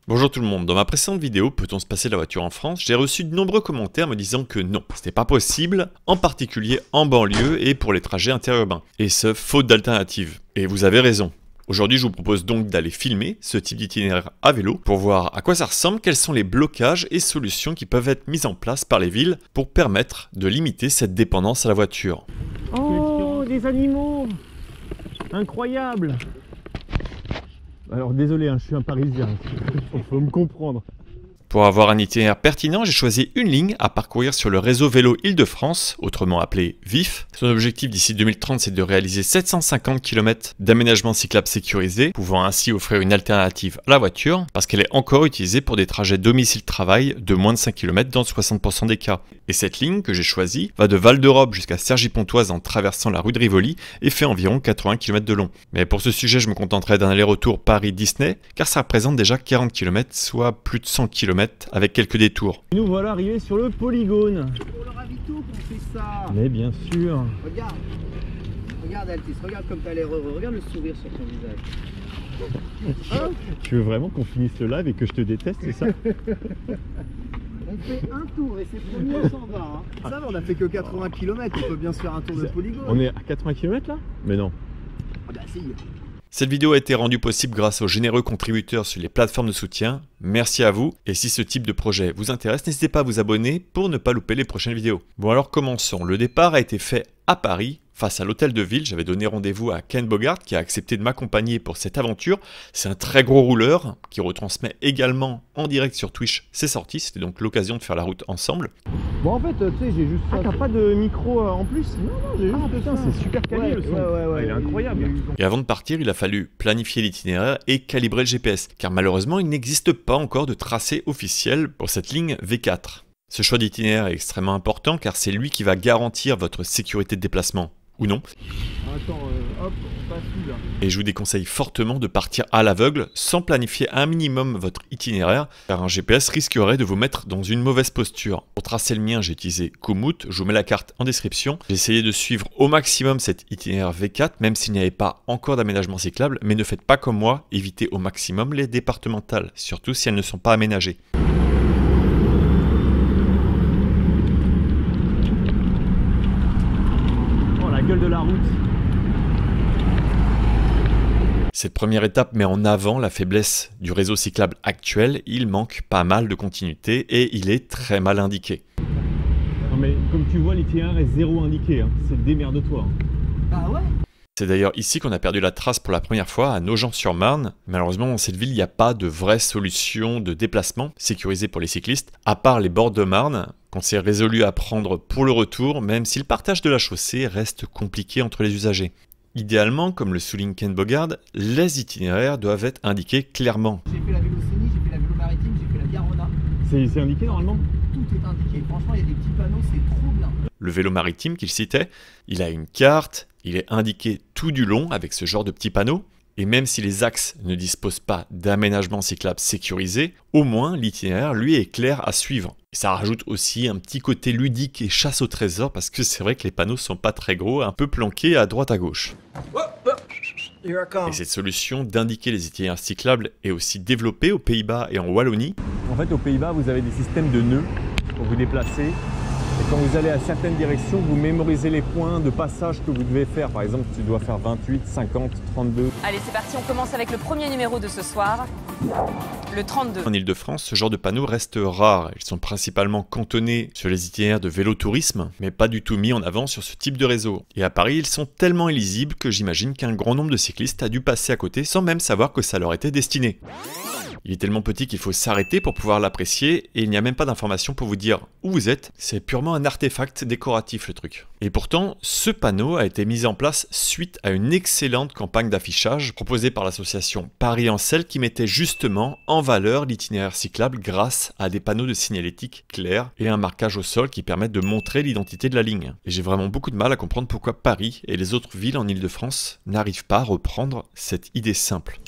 Bonjour tout le monde, dans ma précédente vidéo, peut-on se passer de la voiture en France, j'ai reçu de nombreux commentaires me disant que non, c'était pas possible, en particulier en banlieue et pour les trajets interurbains. Et ce, faute d'alternative. Et vous avez raison. Aujourd'hui, je vous propose donc d'aller filmer ce type d'itinéraire à vélo pour voir à quoi ça ressemble, quels sont les blocages et solutions qui peuvent être mises en place par les villes pour permettre de limiter cette dépendance à la voiture. Oh, des animaux! Incroyable! Alors désolé, je suis un Parisien, faut me comprendre. Pour avoir un itinéraire pertinent, j'ai choisi une ligne à parcourir sur le réseau vélo Île-de-France, autrement appelé VIF. Son objectif d'ici 2030, c'est de réaliser 750 km d'aménagement cyclable sécurisé, pouvant ainsi offrir une alternative à la voiture, parce qu'elle est encore utilisée pour des trajets domicile-travail de moins de 5 km dans 60% des cas. Et cette ligne que j'ai choisie va de Val-d'Europe jusqu'à Cergy-Pontoise en traversant la rue de Rivoli et fait environ 80 km de long. Mais pour ce sujet, je me contenterai d'un aller-retour Paris-Disney, car ça représente déjà 40 km, soit plus de 100 km avec quelques détours. Nous voilà arrivés sur le polygone. C'est pour le ravito qu'on fait ça. Mais bien sûr. Regarde. Regarde Altis, regarde comme t'as l'air heureux. Regarde le sourire sur ton visage. Hein? Tu veux vraiment qu'on finisse le live et que je te déteste, c'est ça? On fait un tour et c'est promis, on s'en va. Hein. Ça va, on a fait que 80 km, on peut bien se faire un tour de polygone. On est à 80 km là? Mais non. Ah bah si. Cette vidéo a été rendue possible grâce aux généreux contributeurs sur les plateformes de soutien. Merci à vous, et si ce type de projet vous intéresse, n'hésitez pas à vous abonner pour ne pas louper les prochaines vidéos. Bon alors commençons. Le départ a été fait à Paris, face à l'hôtel de ville. J'avais donné rendez-vous à Ken Bogart qui a accepté de m'accompagner pour cette aventure. C'est un très gros rouleur qui retransmet également en direct sur Twitch ses sorties. C'était donc l'occasion de faire la route ensemble. Bon en fait, tu sais, j'ai juste ça. Ah, t'as pas de micro en plus? Non, j'ai juste putain, ça. c'est super quali le son. Ouais, Il est incroyable. Et avant de partir, il a fallu planifier l'itinéraire et calibrer le GPS, car malheureusement, il n'existe pas encore de tracé officiel pour cette ligne V4. Ce choix d'itinéraire est extrêmement important car c'est lui qui va garantir votre sécurité de déplacement. Ou non. Attends, hop, on passe où là? Et je vous déconseille fortement de partir à l'aveugle sans planifier un minimum votre itinéraire, car un GPS risquerait de vous mettre dans une mauvaise posture. Pour tracer le mien, j'ai utilisé Komoot, je vous mets la carte en description. J'ai essayé de suivre au maximum cet itinéraire V4, même s'il n'y avait pas encore d'aménagement cyclable, mais ne faites pas comme moi, évitez au maximum les départementales, surtout si elles ne sont pas aménagées. De la route. Cette première étape met en avant la faiblesse du réseau cyclable actuel. Il manque pas mal de continuité et il est très mal indiqué. Non mais comme tu vois, l'itinéraire est zéro indiqué, hein. C'est démerde-toi. Ah ouais? C'est d'ailleurs ici qu'on a perdu la trace pour la première fois, à Nogent-sur-Marne. Malheureusement, dans cette ville, il n'y a pas de vraie solution de déplacement sécurisée pour les cyclistes, à part les bords de Marne, qu'on s'est résolu à prendre pour le retour, même si le partage de la chaussée reste compliqué entre les usagers. Idéalement, comme le souligne Ken Bogard, les itinéraires doivent être indiqués clairement. J'ai fait la Vélocénie, j'ai fait la vélo maritime, j'ai fait la Garona. C'est indiqué normalement? Tout est indiqué. Franchement, il y a des petits panneaux, c'est trop bien. Le vélo maritime qu'il citait, il a une carte, il est indiqué tout du long avec ce genre de petits panneaux. Et même si les axes ne disposent pas d'aménagement cyclable sécurisé, au moins l'itinéraire lui est clair à suivre. Et ça rajoute aussi un petit côté ludique et chasse au trésor parce que c'est vrai que les panneaux sont pas très gros, un peu planqués à droite à gauche. Et cette solution d'indiquer les itinéraires cyclables est aussi développée aux Pays-Bas et en Wallonie. En fait, aux Pays-Bas, vous avez des systèmes de nœuds pour vous déplacer. Et quand vous allez à certaines directions, vous mémorisez les points de passage que vous devez faire. Par exemple, tu dois faire 28, 50, 32. Allez, c'est parti, on commence avec le premier numéro de ce soir, le 32. En Île-de-France, ce genre de panneaux reste rare. Ils sont principalement cantonnés sur les itinéraires de vélo-tourisme, mais pas du tout mis en avant sur ce type de réseau. Et à Paris, ils sont tellement illisibles que j'imagine qu'un grand nombre de cyclistes a dû passer à côté sans même savoir que ça leur était destiné. Il est tellement petit qu'il faut s'arrêter pour pouvoir l'apprécier et il n'y a même pas d'information pour vous dire où vous êtes. C'est purement un artefact décoratif le truc. Et pourtant, ce panneau a été mis en place suite à une excellente campagne d'affichage proposée par l'association Paris en Selle qui mettait justement en valeur l'itinéraire cyclable grâce à des panneaux de signalétique clairs et un marquage au sol qui permettent de montrer l'identité de la ligne. Et j'ai vraiment beaucoup de mal à comprendre pourquoi Paris et les autres villes en Île-de-France n'arrivent pas à reprendre cette idée simple.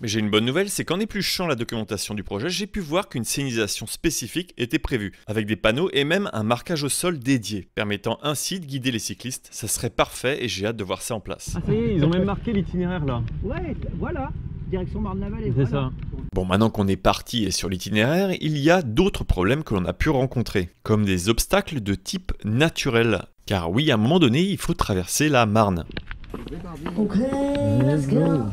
Mais j'ai une bonne nouvelle, c'est qu'en épluchant la documentation du projet, j'ai pu voir qu'une signalisation spécifique était prévue, avec des panneaux et même un marquage au sol dédié, permettant ainsi de guider les cyclistes. Ça serait parfait et j'ai hâte de voir ça en place. Ah ça y est, ils ont même marqué l'itinéraire là. Ouais, voilà. direction Marne-la-Vallée. C'est voilà. ça. Bon, maintenant qu'on est parti et sur l'itinéraire, il y a d'autres problèmes que l'on a pu rencontrer, comme des obstacles de type naturel. Car oui, à un moment donné, il faut traverser la Marne. Let's go.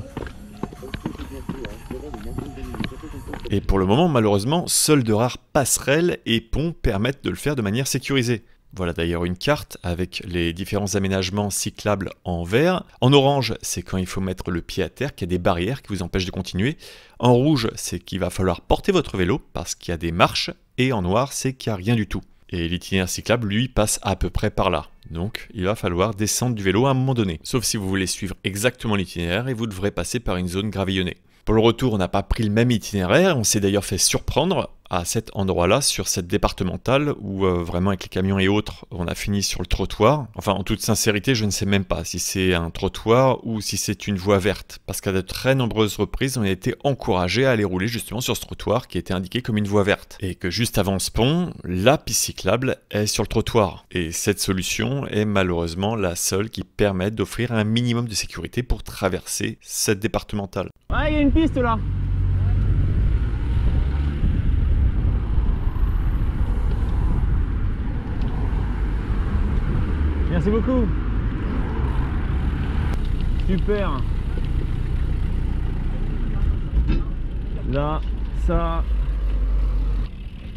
Et pour le moment, malheureusement, seules de rares passerelles et ponts permettent de le faire de manière sécurisée. Voilà d'ailleurs une carte avec les différents aménagements cyclables en vert. En orange, c'est quand il faut mettre le pied à terre, qu'il y a des barrières qui vous empêchent de continuer. En rouge, c'est qu'il va falloir porter votre vélo parce qu'il y a des marches. Et en noir, c'est qu'il n'y a rien du tout. Et l'itinéraire cyclable, lui, passe à peu près par là. Donc, il va falloir descendre du vélo à un moment donné. Sauf si vous voulez suivre exactement l'itinéraire et vous devrez passer par une zone gravillonnée. Pour le retour, on n'a pas pris le même itinéraire. On s'est d'ailleurs fait surprendre à cet endroit-là, sur cette départementale, où vraiment avec les camions et autres, on a fini sur le trottoir. Enfin, en toute sincérité, je ne sais même pas si c'est un trottoir ou si c'est une voie verte. Parce qu'à de très nombreuses reprises, on a été encouragé à aller rouler justement sur ce trottoir qui était indiqué comme une voie verte. Et que juste avant ce pont, la piste cyclable est sur le trottoir. Et cette solution est malheureusement la seule qui permet d'offrir un minimum de sécurité pour traverser cette départementale. Ah, il y a une piste là. Merci beaucoup. Super. Là, ça.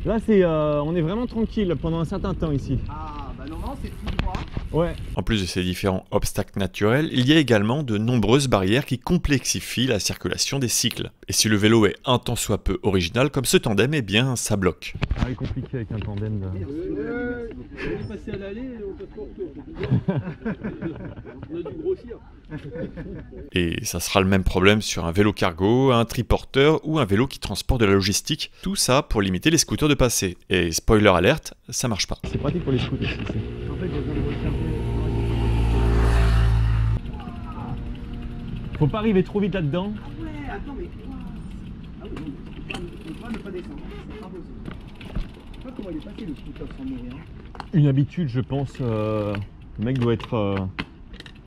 Là, c'est, on est vraiment tranquille pendant un certain temps ici. Ah, bah normalement c'est tout droit. Ouais. En plus de ces différents obstacles naturels, il y a également de nombreuses barrières qui complexifient la circulation des cycles. Et si le vélo est un tant soit peu original comme ce tandem, eh bien ça bloque. Ah, il est compliqué avec un tandem. Là. On est passé à l'aller et on passe pas au retour. On a dû grossir. Et ça sera le même problème sur un vélo cargo, un triporteur ou un vélo qui transporte de la logistique. Tout ça pour limiter les scooters de passer. Et spoiler alerte, ça marche pas. C'est pratique pour les scooters aussi. En fait, j'ai besoin de recharger. Faut pas arriver trop vite là-dedans. Ouais, attends, mais quoi? Ah oui, non, on peut ne pas descendre. C'est impossible. Je sais pas comment il est passé le scooter sans mourir. Une habitude, je pense. Le mec doit être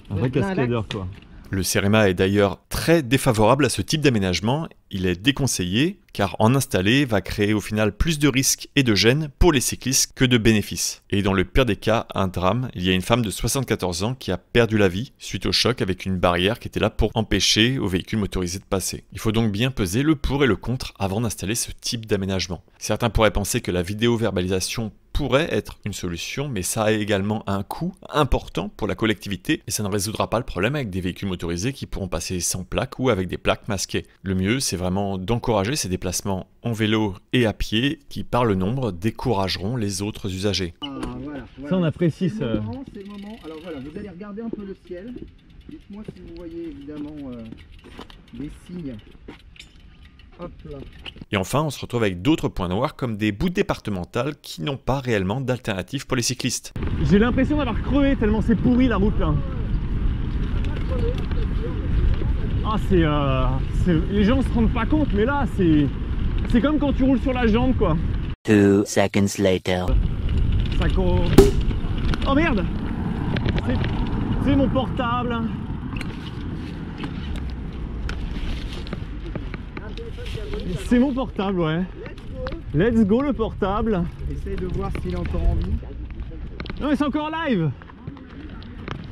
un vrai cascadeur, quoi. Le CEREMA est d'ailleurs très défavorable à ce type d'aménagement. Il est déconseillé car en installer va créer au final plus de risques et de gêne pour les cyclistes que de bénéfices. Et dans le pire des cas, un drame, il y a une femme de 74 ans qui a perdu la vie suite au choc avec une barrière qui était là pour empêcher aux véhicules motorisés de passer. Il faut donc bien peser le pour et le contre avant d'installer ce type d'aménagement. Certains pourraient penser que la vidéo-verbalisation pourrait être une solution, mais ça a également un coût important pour la collectivité et ça ne résoudra pas le problème avec des véhicules motorisés qui pourront passer sans plaque ou avec des plaques masquées. Le mieux, c'est vraiment d'encourager ces déplacements en vélo et à pied qui, par le nombre, décourageront les autres usagers. Ah, voilà. Ça, on apprécie C'est ça. le moment, c'est le moment. Alors voilà, vous allez regarder un peu le ciel. Dites-moi si vous voyez évidemment des signes. Hop là. Et enfin, on se retrouve avec d'autres points noirs comme des bouts départementales qui n'ont pas réellement d'alternative pour les cyclistes. J'ai l'impression d'avoir crevé tellement c'est pourri la route là. Ah, les gens se rendent pas compte, mais là c'est comme quand tu roules sur la jambe quoi. 2 seconds later. Ça court. Oh merde. C'est mon portable. C'est mon portable, ouais. Let's go le portable. Essaye de voir s'il est encore en vie. Non mais c'est encore live.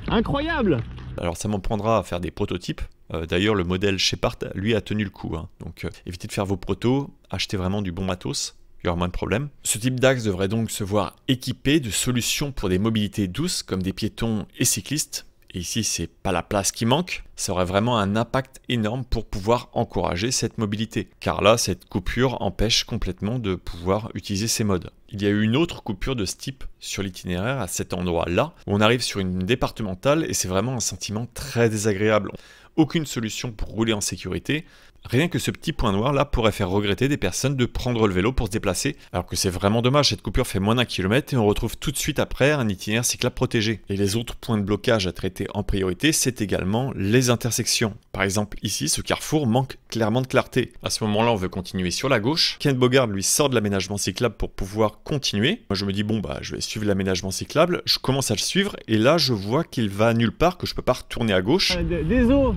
Incroyable. Alors ça m'en prendra à faire des prototypes. D'ailleurs le modèle Shepard lui a tenu le coup. Donc évitez de faire vos protos, achetez vraiment du bon matos. Il y aura moins de problèmes. Ce type d'axe devrait donc se voir équipé de solutions pour des mobilités douces comme des piétons et cyclistes. Et ici, c'est pas la place qui manque, ça aurait vraiment un impact énorme pour pouvoir encourager cette mobilité. Car là, cette coupure empêche complètement de pouvoir utiliser ces modes. Il y a eu une autre coupure de ce type sur l'itinéraire à cet endroit-là, où on arrive sur une départementale et c'est vraiment un sentiment très désagréable. Aucune solution pour rouler en sécurité. Rien que ce petit point noir là pourrait faire regretter des personnes de prendre le vélo pour se déplacer, alors que c'est vraiment dommage, cette coupure fait moins d'1 kilomètre et on retrouve tout de suite après un itinéraire cyclable protégé. Et les autres points de blocage à traiter en priorité, c'est également les intersections. Par exemple ici, ce carrefour manque clairement de clarté. À ce moment-là, on veut continuer sur la gauche. Ken Bogard lui sort de l'aménagement cyclable pour pouvoir continuer. Moi je me dis bon bah je vais suivre l'aménagement cyclable, je commence à le suivre et là je vois qu'il va nulle part, que je peux pas retourner à gauche. Désolé,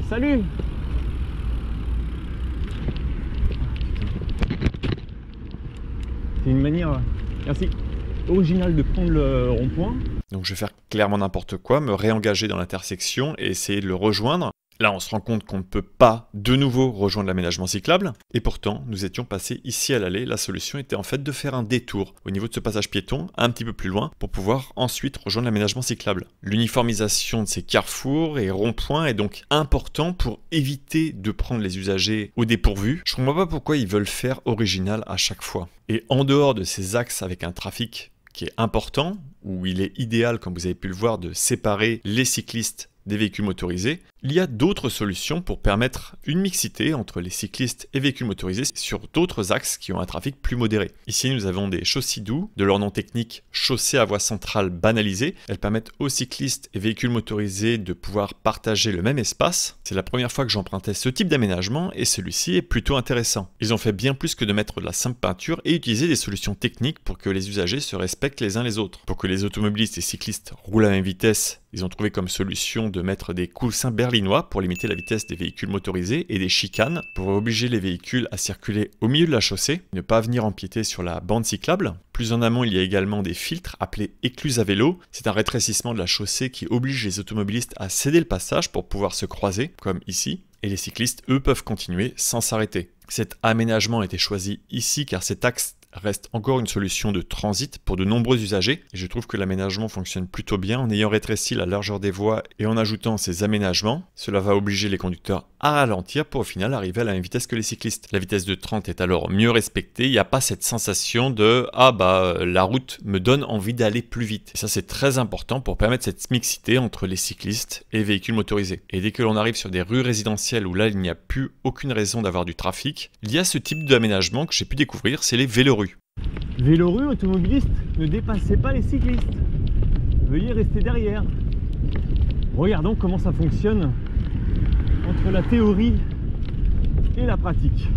salut. C'est une manière assez originale de prendre le rond-point. Donc je vais faire clairement n'importe quoi, me réengager dans l'intersection et essayer de le rejoindre. Là, on se rend compte qu'on ne peut pas de nouveau rejoindre l'aménagement cyclable. Et pourtant, nous étions passés ici à l'allée. La solution était en fait de faire un détour au niveau de ce passage piéton, un petit peu plus loin, pour pouvoir ensuite rejoindre l'aménagement cyclable. L'uniformisation de ces carrefours et ronds-points est donc important pour éviter de prendre les usagers au dépourvu. Je ne comprends pas pourquoi ils veulent faire original à chaque fois. Et en dehors de ces axes avec un trafic qui est important, où il est idéal, comme vous avez pu le voir, de séparer les cyclistes des véhicules motorisés, il y a d'autres solutions pour permettre une mixité entre les cyclistes et véhicules motorisés sur d'autres axes qui ont un trafic plus modéré. Ici, nous avons des chaussées doux, de leur nom technique chaussées à voie centrale banalisées. Elles permettent aux cyclistes et véhicules motorisés de pouvoir partager le même espace. C'est la première fois que j'empruntais ce type d'aménagement et celui-ci est plutôt intéressant. Ils ont fait bien plus que de mettre de la simple peinture et utiliser des solutions techniques pour que les usagers se respectent les uns les autres. Pour que les automobilistes et cyclistes roulent à la même vitesse, ils ont trouvé comme solution de mettre des coussins berlinois pour limiter la vitesse des véhicules motorisés et des chicanes pour obliger les véhicules à circuler au milieu de la chaussée, ne pas venir empiéter sur la bande cyclable. Plus en amont, il y a également des filtres appelés écluses à vélo. C'est un rétrécissement de la chaussée qui oblige les automobilistes à céder le passage pour pouvoir se croiser, comme ici. Et les cyclistes, eux, peuvent continuer sans s'arrêter. Cet aménagement a été choisi ici car cet axe reste encore une solution de transit pour de nombreux usagers et je trouve que l'aménagement fonctionne plutôt bien en ayant rétréci la largeur des voies et en ajoutant ces aménagements. Cela va obliger les conducteurs à ralentir pour au final arriver à la même vitesse que les cyclistes. La vitesse de 30 est alors mieux respectée, il n'y a pas cette sensation de « ah bah la route me donne envie d'aller plus vite ». Et ça c'est très important pour permettre cette mixité entre les cyclistes et véhicules motorisés. Et dès que l'on arrive sur des rues résidentielles où là il n'y a plus aucune raison d'avoir du trafic, il y a ce type d'aménagement que j'ai pu découvrir, c'est les vélorues. Vélorues, automobilistes, ne dépassez pas les cyclistes. Veuillez rester derrière. Regardons comment ça fonctionne entre la théorie et la pratique.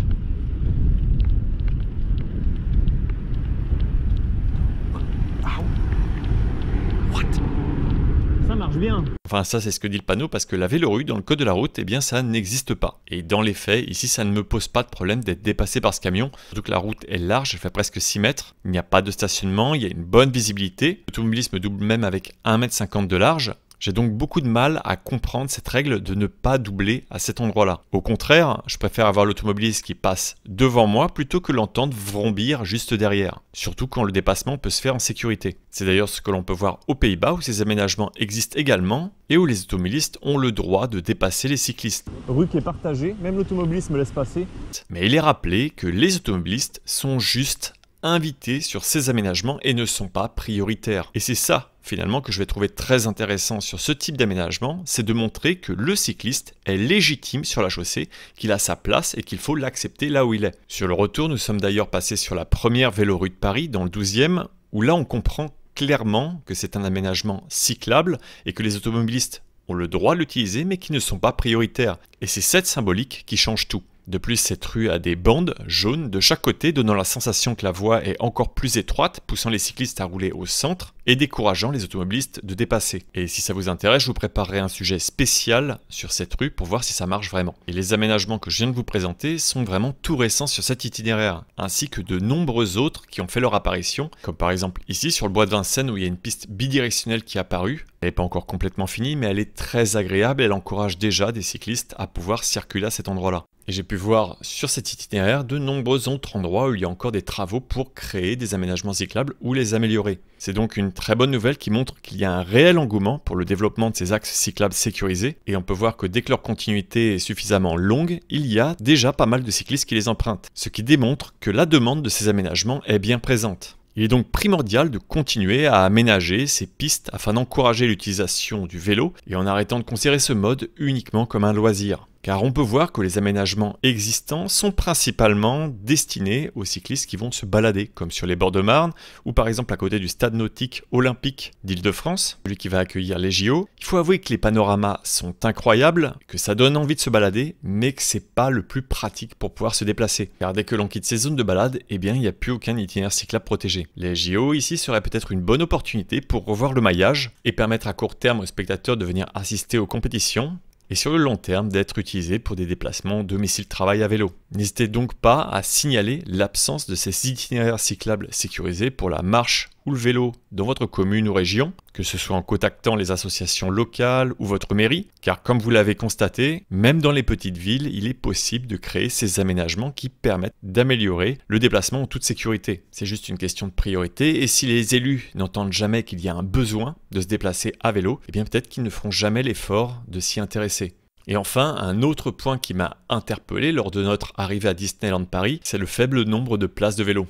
Ça marche bien. Enfin ça c'est ce que dit le panneau parce que la vélorue dans le code de la route, eh bien ça n'existe pas. Et dans les faits, ici ça ne me pose pas de problème d'être dépassé par ce camion. Surtout que la route est large, elle fait presque 6 mètres. Il n'y a pas de stationnement, il y a une bonne visibilité. L'automobilisme double même avec 1,50 m de large. J'ai donc beaucoup de mal à comprendre cette règle de ne pas doubler à cet endroit-là. Au contraire, je préfère avoir l'automobiliste qui passe devant moi plutôt que l'entendre vrombir juste derrière. Surtout quand le dépassement peut se faire en sécurité. C'est d'ailleurs ce que l'on peut voir aux Pays-Bas où ces aménagements existent également et où les automobilistes ont le droit de dépasser les cyclistes. Rue qui est partagée, même l'automobiliste me laisse passer. Mais il est rappelé que les automobilistes sont juste invités sur ces aménagements et ne sont pas prioritaires. Et c'est ça finalement que je vais trouver très intéressant sur ce type d'aménagement, c'est de montrer que le cycliste est légitime sur la chaussée, qu'il a sa place et qu'il faut l'accepter là où il est. Sur le retour, nous sommes d'ailleurs passés sur la première vélorue de Paris, dans le 12e, où là on comprend clairement que c'est un aménagement cyclable et que les automobilistes ont le droit de l'utiliser mais qui ne sont pas prioritaires. Et c'est cette symbolique qui change tout. De plus, cette rue a des bandes jaunes de chaque côté, donnant la sensation que la voie est encore plus étroite, poussant les cyclistes à rouler au centre et décourageant les automobilistes de dépasser. Et si ça vous intéresse, je vous préparerai un sujet spécial sur cette rue pour voir si ça marche vraiment. Et les aménagements que je viens de vous présenter sont vraiment tout récents sur cet itinéraire, ainsi que de nombreux autres qui ont fait leur apparition, comme par exemple ici sur le bois de Vincennes où il y a une piste bidirectionnelle qui est apparue. Elle n'est pas encore complètement finie, mais elle est très agréable et elle encourage déjà des cyclistes à pouvoir circuler à cet endroit-là. Et j'ai pu voir sur cet itinéraire de nombreux autres endroits où il y a encore des travaux pour créer des aménagements cyclables ou les améliorer. C'est donc une très bonne nouvelle qui montre qu'il y a un réel engouement pour le développement de ces axes cyclables sécurisés et on peut voir que dès que leur continuité est suffisamment longue, il y a déjà pas mal de cyclistes qui les empruntent, ce qui démontre que la demande de ces aménagements est bien présente. Il est donc primordial de continuer à aménager ces pistes afin d'encourager l'utilisation du vélo et en arrêtant de considérer ce mode uniquement comme un loisir. Car on peut voir que les aménagements existants sont principalement destinés aux cyclistes qui vont se balader, comme sur les bords de Marne, ou par exemple à côté du stade nautique olympique d'Île-de-France, celui qui va accueillir les JO. Il faut avouer que les panoramas sont incroyables, que ça donne envie de se balader, mais que c'est pas le plus pratique pour pouvoir se déplacer. Car dès que l'on quitte ces zones de balade, eh bien il n'y a plus aucun itinéraire cyclable protégé. Les JO ici seraient peut-être une bonne opportunité pour revoir le maillage et permettre à court terme aux spectateurs de venir assister aux compétitions, et sur le long terme d'être utilisé pour des déplacements domicile-travail à vélo. N'hésitez donc pas à signaler l'absence de ces itinéraires cyclables sécurisés pour la marche ou le vélo dans votre commune ou région, que ce soit en contactant les associations locales ou votre mairie, car comme vous l'avez constaté, même dans les petites villes, il est possible de créer ces aménagements qui permettent d'améliorer le déplacement en toute sécurité. C'est juste une question de priorité, et si les élus n'entendent jamais qu'il y a un besoin de se déplacer à vélo, eh bien peut-être qu'ils ne feront jamais l'effort de s'y intéresser. Et enfin, un autre point qui m'a interpellé lors de notre arrivée à Disneyland Paris, c'est le faible nombre de places de vélo.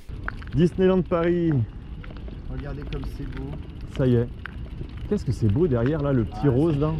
Disneyland Paris, Regardez comme c'est beau. ça y est. Qu'est-ce que c'est beau derrière là, le petit rose là.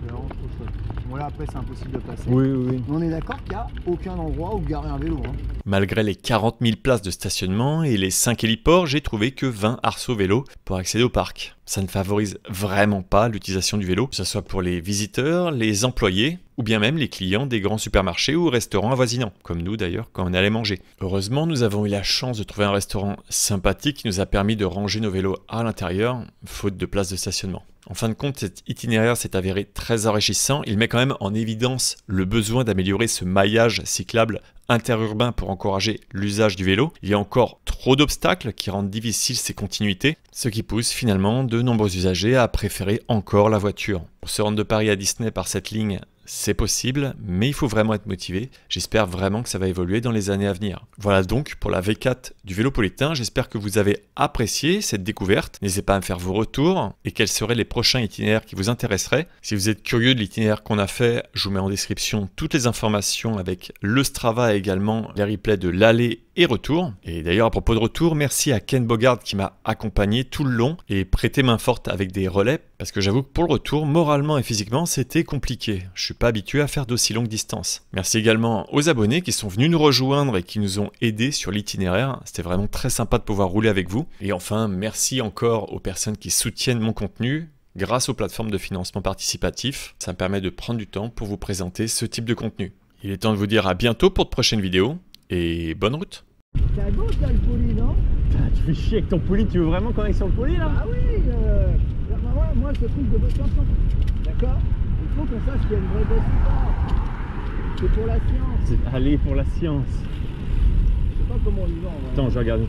C'est vraiment trop chouette. Bon là après c'est impossible de passer. Oui, oui, oui. Mais on est d'accord qu'il n'y a aucun endroit où garer un vélo. Hein. Malgré les 40 000 places de stationnement et les 5 héliports, j'ai trouvé que 20 arceaux vélo pour accéder au parc. Ça ne favorise vraiment pas l'utilisation du vélo, que ce soit pour les visiteurs, les employés, ou bien même les clients des grands supermarchés ou restaurants avoisinants, comme nous d'ailleurs quand on allait manger. Heureusement, nous avons eu la chance de trouver un restaurant sympathique qui nous a permis de ranger nos vélos à l'intérieur, faute de place de stationnement. En fin de compte, cet itinéraire s'est avéré très enrichissant. Il met quand même en évidence le besoin d'améliorer ce maillage cyclable interurbain pour encourager l'usage du vélo. Il y a encore trop d'obstacles qui rendent difficiles ces continuités, ce qui pousse finalement de nombreux usagers à préférer encore la voiture. Pour se rendre de Paris à Disney par cette ligne, c'est possible, mais il faut vraiment être motivé. J'espère vraiment que ça va évoluer dans les années à venir. Voilà donc pour la V4 du Vélopolitain. J'espère que vous avez apprécié cette découverte. N'hésitez pas à me faire vos retours et quels seraient les prochains itinéraires qui vous intéresseraient. Si vous êtes curieux de l'itinéraire qu'on a fait, je vous mets en description toutes les informations avec le Strava et également les replays de l'aller et retour. Et d'ailleurs, à propos de retour, merci à Ken Bogard qui m'a accompagné tout le long et prêté main forte avec des relais, parce que j'avoue que pour le retour, moralement et physiquement, c'était compliqué. Je suis pas habitué à faire d'aussi longues distances. Merci également aux abonnés qui sont venus nous rejoindre et qui nous ont aidés sur l'itinéraire. C'était vraiment très sympa de pouvoir rouler avec vous. Et enfin, merci encore aux personnes qui soutiennent mon contenu. Grâce aux plateformes de financement participatif, ça me permet de prendre du temps pour vous présenter ce type de contenu. Il est temps de vous dire à bientôt pour de prochaines vidéos et bonne route. C'est à gauche là le poli, non? Putain, tu fais chier avec ton poli, tu veux vraiment qu'on aille sur le poli là? Ah oui moi ce truc de voiture, d'accord? Il faut qu'on sache qu'il y a une vraie baisse ou pas. C'est pour la science. Allez, pour la science. Je sais pas comment on y va en vrai. Attends, je vais regarder.